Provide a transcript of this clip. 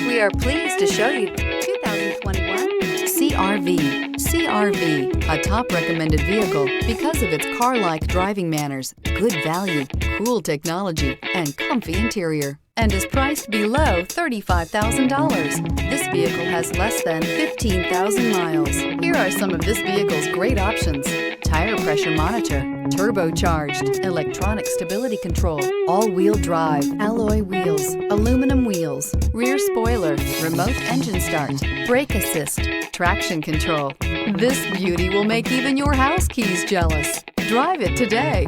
We are pleased to show you 2021 CR-V. CR-V, a top recommended vehicle because of its car-like driving manners, good value, cool technology, and comfy interior, and is priced below $35,000. This vehicle has less than 15,000 miles. Here are some of this vehicle's great options: tire pressure monitor, turbocharged, electronic stability control, all-wheel drive, alloy wheels, aluminum wheels, rear spoiler, remote engine start, brake assist, traction control. This beauty will make even your house keys jealous. Drive it today.